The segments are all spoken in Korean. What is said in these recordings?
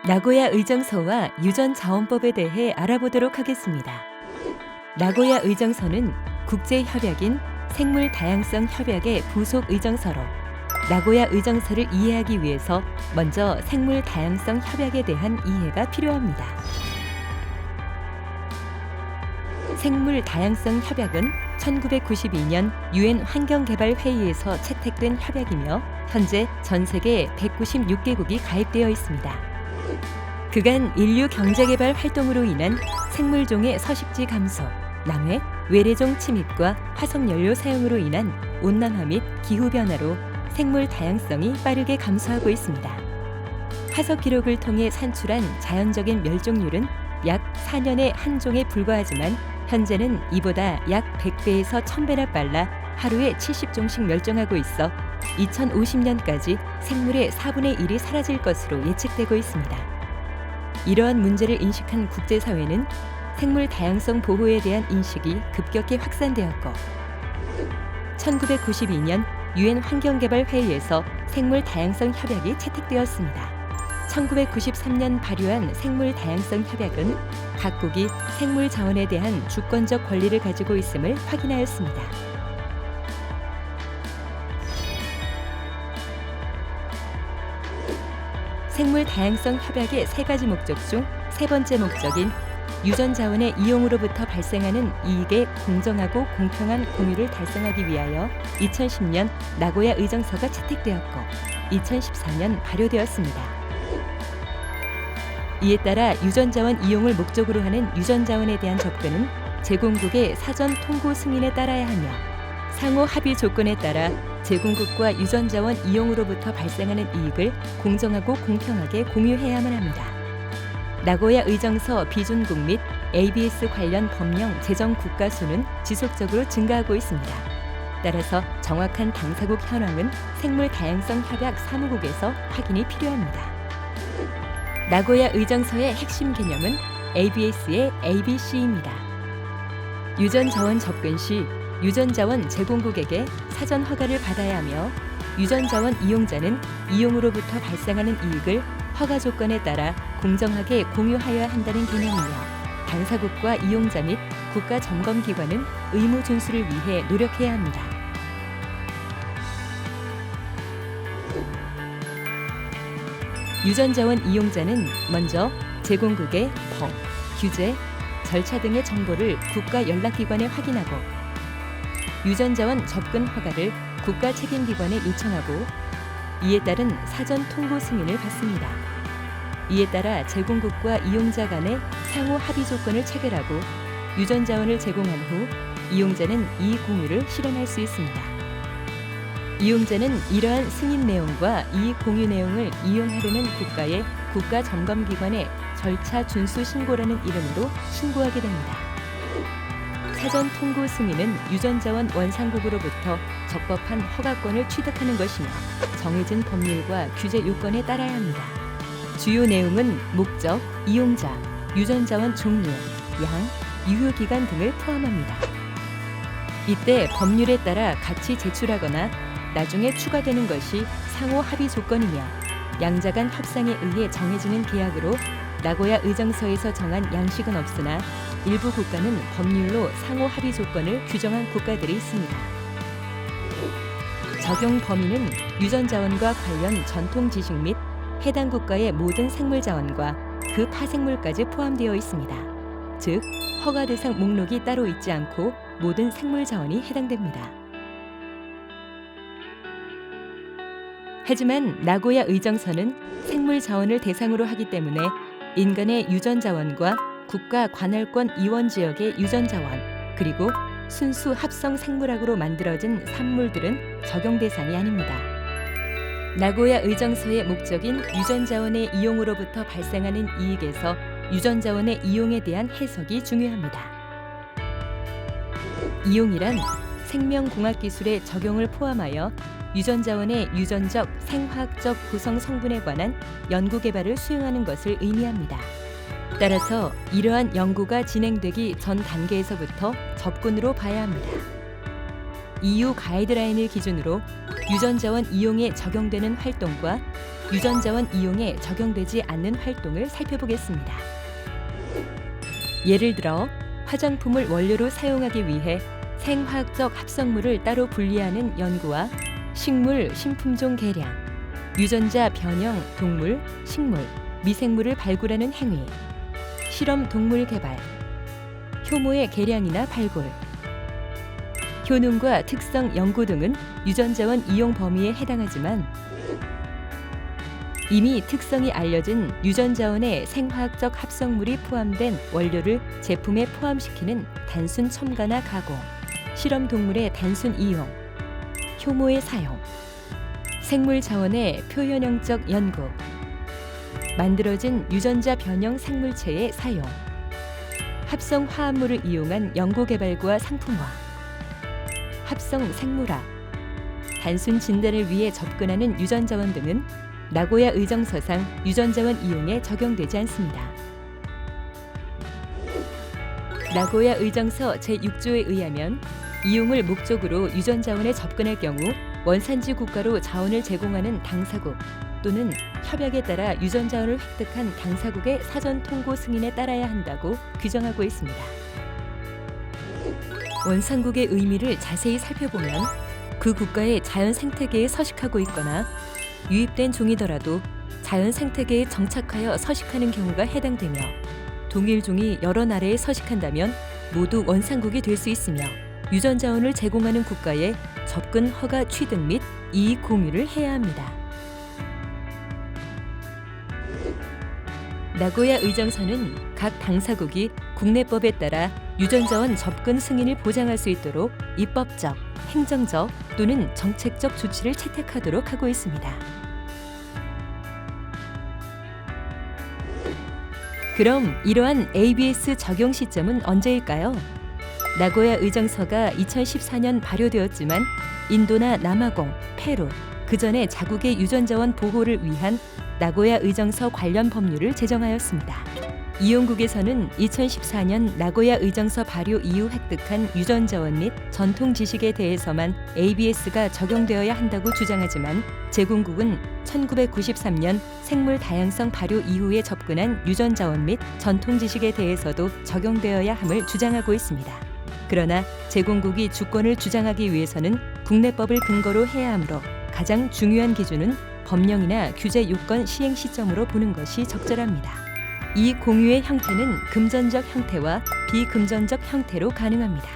나고야 의정서와 유전자원법에 대해 알아보도록 하겠습니다. 나고야 의정서는 국제협약인 생물다양성협약의 부속 의정서로 나고야 의정서를 이해하기 위해서 먼저 생물다양성협약에 대한 이해가 필요합니다. 생물다양성협약은 1992년 유엔 환경개발회의에서 채택된 협약이며 현재 전 세계 196개국이 가입되어 있습니다. 그간 인류 경제개발 활동으로 인한 생물종의 서식지 감소, 남획, 외래종 침입과 화석연료 사용으로 인한 온난화 및 기후변화로 생물 다양성이 빠르게 감소하고 있습니다. 화석 기록을 통해 산출한 자연적인 멸종률은 약 4년에 한 종에 불과하지만 현재는 이보다 약 100배에서 1000배나 빨라 하루에 70종씩 멸종하고 있어 2050년까지 생물의 4분의 1이 사라질 것으로 예측되고 있습니다. 이러한 문제를 인식한 국제사회는 생물 다양성 보호에 대한 인식이 급격히 확산되었고 1992년 유엔 환경개발회의에서 생물 다양성 협약이 채택되었습니다. 1993년 발효한 생물 다양성 협약은 각국이 생물 자원에 대한 주권적 권리를 가지고 있음을 확인하였습니다. 생물 다양성 협약의 세 가지 목적 중 세 번째 목적인 유전자원의 이용으로부터 발생하는 이익의 공정하고 공평한 공유를 달성하기 위하여 2010년 나고야 의정서가 채택되었고 2014년 발효되었습니다. 이에 따라 유전자원 이용을 목적으로 하는 유전자원에 대한 접근은 제공국의 사전 통고 승인에 따라야 하며 상호 합의 조건에 따라 제공국과 유전자원 이용으로부터 발생하는 이익을 공정하고 공평하게 공유해야만 합니다. 나고야 의정서 비준국 및 ABS 관련 법령 제정 국가 수는 지속적으로 증가하고 있습니다. 따라서 정확한 당사국 현황은 생물다양성 협약 사무국에서 확인이 필요합니다. 나고야 의정서의 핵심 개념은 ABS의 ABC입니다. 유전자원 접근 시 유전자원 제공국에게 사전 허가를 받아야 하며 유전자원 이용자는 이용으로부터 발생하는 이익을 허가 조건에 따라 공정하게 공유하여야 한다는 개념이며 당사국과 이용자 및 국가점검기관은 의무 준수를 위해 노력해야 합니다. 유전자원 이용자는 먼저 제공국의 법, 규제, 절차 등의 정보를 국가연락기관에 확인하고 유전자원 접근 허가를 국가 책임기관에 요청하고 이에 따른 사전 통고 승인을 받습니다. 이에 따라 제공국과 이용자 간의 상호 합의 조건을 체결하고 유전자원을 제공한 후 이용자는 이 공유를 실현할 수 있습니다. 이용자는 이러한 승인 내용과 이 공유 내용을 이용하려는 국가의 국가점검기관에 절차 준수 신고라는 이름으로 신고하게 됩니다. 사전 통고 승인은 유전자원 원상국으로부터 적법한 허가권을 취득하는 것이며 정해진 법률과 규제 요건에 따라야 합니다. 주요 내용은 목적, 이용자, 유전자원 종류, 양, 유효기간 등을 포함합니다. 이때 법률에 따라 같이 제출하거나 나중에 추가되는 것이 상호 합의 조건이며 양자 간 협상에 의해 정해지는 계약으로 나고야 의정서에서 정한 양식은 없으나 일부 국가는 법률로 상호 합의 조건을 규정한 국가들이 있습니다. 적용 범위는 유전자원과 관련 전통 지식 및 해당 국가의 모든 생물자원과 그 파생물까지 포함되어 있습니다. 즉, 허가 대상 목록이 따로 있지 않고 모든 생물자원이 해당됩니다. 하지만 나고야 의정서는 생물자원을 대상으로 하기 때문에 인간의 유전자원과 국가 관할권 이원 지역의 유전자원 그리고 순수 합성 생물학으로 만들어진 산물들은 적용 대상이 아닙니다. 나고야 의정서의 목적인 유전자원의 이용으로부터 발생하는 이익에서 유전자원의 이용에 대한 해석이 중요합니다. 이용이란 생명공학 기술의 적용을 포함하여 유전자원의 유전적, 생화학적 구성 성분에 관한 연구 개발을 수행하는 것을 의미합니다. 따라서 이러한 연구가 진행되기 전 단계에서부터 접근으로 봐야 합니다. EU 가이드라인을 기준으로 유전자원 이용에 적용되는 활동과 유전자원 이용에 적용되지 않는 활동을 살펴보겠습니다. 예를 들어 화장품을 원료로 사용하기 위해 생화학적 합성물을 따로 분리하는 연구와 식물 신품종 개량, 유전자 변형 동물, 식물, 미생물을 발굴하는 행위, 실험 동물 개발, 효모의 개량이나 발굴, 효능과 특성 연구 등은 유전자원 이용 범위에 해당하지만 이미 특성이 알려진 유전자원의 생화학적 합성물이 포함된 원료를 제품에 포함시키는 단순 첨가나 가공, 실험 동물의 단순 이용, 효모의 사용, 생물 자원의 표현형적 연구, 만들어진 유전자 변형 생물체의 사용, 합성 화합물을 이용한 연구 개발과 상품화, 합성 생물학, 단순 진단을 위해 접근하는 유전자원 등은 나고야 의정서상 유전자원 이용에 적용되지 않습니다. 나고야 의정서 제6조에 의하면 이용을 목적으로 유전자원에 접근할 경우 원산지 국가로 자원을 제공하는 당사국 또는 협약에 따라 유전자원을 획득한 당사국의 사전 통고 승인에 따라야 한다고 규정하고 있습니다. 원산국의 의미를 자세히 살펴보면 그 국가의 자연 생태계에 서식하고 있거나 유입된 종이더라도 자연 생태계에 정착하여 서식하는 경우가 해당되며 동일 종이 여러 나라에 서식한다면 모두 원산국이 될 수 있으며 유전자원을 제공하는 국가에 접근 허가 취득 및 이익 공유를 해야 합니다. 나고야 의정서는 각 당사국이 국내법에 따라 유전자원 접근 승인을 보장할 수 있도록 입법적, 행정적 또는 정책적 조치를 채택하도록 하고 있습니다. 그럼 이러한 ABS 적용 시점은 언제일까요? 나고야 의정서가 2014년 발효되었지만 인도나 남아공, 페루, 그 전에 자국의 유전자원 보호를 위한 나고야 의정서 관련 법률을 제정하였습니다. 이용국에서는 2014년 나고야 의정서 발효 이후 획득한 유전자원 및 전통 지식에 대해서만 ABS가 적용되어야 한다고 주장하지만 제공국은 1993년 생물 다양성 발효 이후에 접근한 유전자원 및 전통 지식에 대해서도 적용되어야 함을 주장하고 있습니다. 그러나 제공국이 주권을 주장하기 위해서는 국내법을 근거로 해야 하므로 가장 중요한 기준은 법령이나 규제 요건 시행 시점으로 보는 것이 적절합니다. 이 공유의 형태는 금전적 형태와 비금전적 형태로 가능합니다.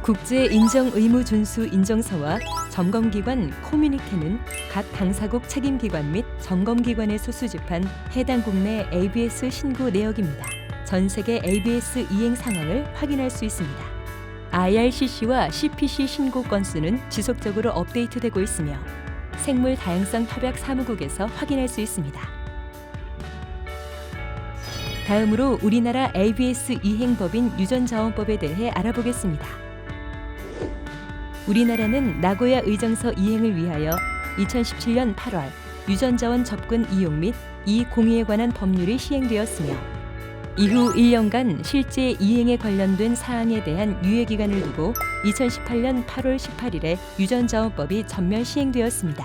국제 인정 의무 준수 인정서와 점검기관 커뮤니케는 각 당사국 책임기관 및 점검기관에서 수집한 해당 국내 ABS 신고 내역입니다. 전 세계 ABS 이행 상황을 확인할 수 있습니다. IRCC와 CPC 신고 건수는 지속적으로 업데이트되고 있으며 생물 다양성 협약 사무국에서 확인할 수 있습니다. 다음으로 우리나라 ABS 이행법인 유전자원법에 대해 알아보겠습니다. 우리나라는 나고야 의정서 이행을 위하여 2017년 8월 유전자원 접근 이용 및 이공유에 관한 법률이 시행되었으며 이후 1년간 실제 이행에 관련된 사항에 대한 유예기간을 두고 2018년 8월 18일에 유전자원법이 전면 시행되었습니다.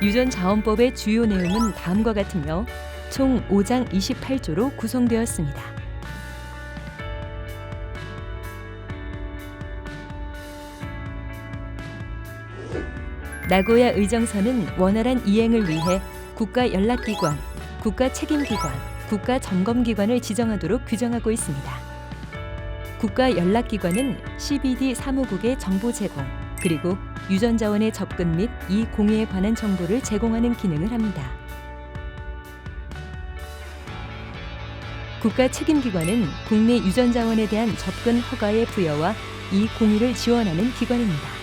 유전자원법의 주요 내용은 다음과 같으며 총 5장 28조로 구성되었습니다. 나고야 의정서는 원활한 이행을 위해 국가연락기관, 국가책임기관, 국가점검기관을 지정하도록 규정하고 있습니다. 국가연락기관은 CBD 사무국의 정보 제공, 그리고 유전자원의 접근 및 이 공유에 관한 정보를 제공하는 기능을 합니다. 국가책임기관은 국내 유전자원에 대한 접근 허가의 부여와 이 공유를 지원하는 기관입니다.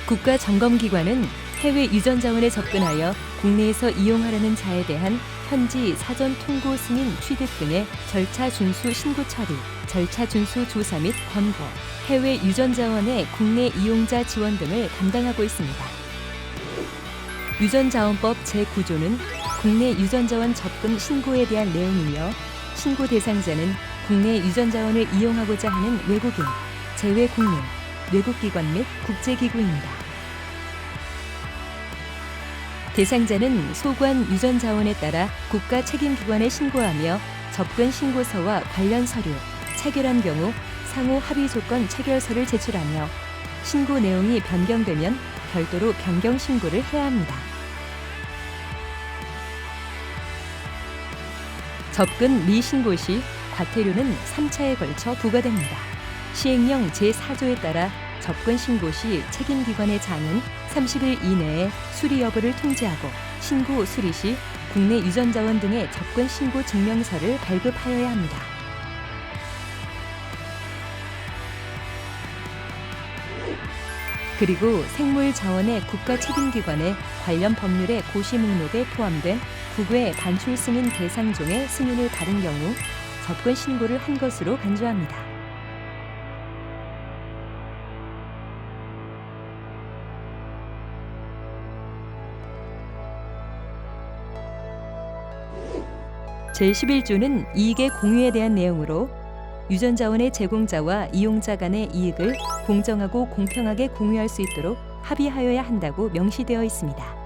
국가점검기관은 해외 유전자원에 접근하여 국내에서 이용하려는 자에 대한 현지 사전 통고 승인 취득 등의 절차 준수 신고 처리, 절차 준수 조사 및 권고, 해외 유전자원의 국내 이용자 지원 등을 담당하고 있습니다. 유전자원법 제9조는 국내 유전자원 접근 신고에 대한 내용이며 신고 대상자는 국내 유전자원을 이용하고자 하는 외국인, 제외국민, 외국기관 및 국제기구입니다. 대상자는 소관 유전자원에 따라 국가 책임기관에 신고하며 접근 신고서와 관련 서류, 체결한 경우 상호 합의 조건 체결서를 제출하며 신고 내용이 변경되면 별도로 변경 신고를 해야 합니다. 접근 미신고 시 과태료는 3차에 걸쳐 부과됩니다. 시행령 제4조에 따라 접근 신고 시 책임기관의 장은 30일 이내에 수리 여부를 통지하고 신고 수리 시 국내 유전자원 등의 접근 신고 증명서를 발급하여야 합니다. 그리고 생물자원의 국가 책임기관의 관련 법률의 고시 목록에 포함된 국외 반출 승인 대상종의 승인을 받은 경우 접근 신고를 한 것으로 간주합니다. 제11조는 이익의 공유에 대한 내용으로 유전자원의 제공자와 이용자 간의 이익을 공정하고 공평하게 공유할 수 있도록 합의하여야 한다고 명시되어 있습니다.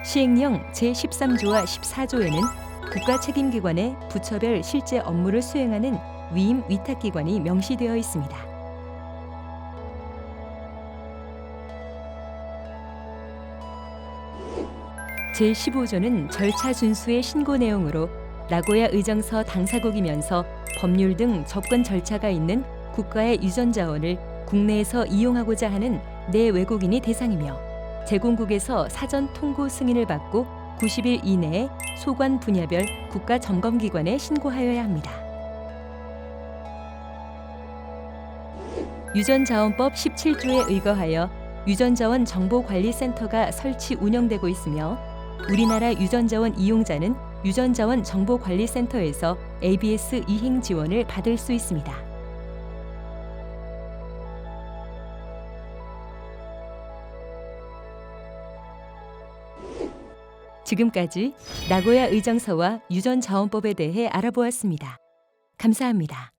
시행령 제13조와 14조에는 국가 책임기관의 부처별 실제 업무를 수행하는 위임 위탁기관이 명시되어 있습니다. 제15조는 절차 준수의 신고 내용으로 나고야 의정서 당사국이면서 법률 등 접근 절차가 있는 국가의 유전자원을 국내에서 이용하고자 하는 내외국인이 대상이며 제공국에서 사전 통고 승인을 받고 90일 이내에 소관 분야별 국가점검기관에 신고하여야 합니다. 유전자원법 17조에 의거하여 유전자원 정보관리센터가 설치 운영되고 있으며 우리나라 유전자원 이용자는 유전자원 정보관리센터에서 ABS 이행 지원을 받을 수 있습니다. 지금까지 나고야 의정서와 유전자원법에 대해 알아보았습니다. 감사합니다.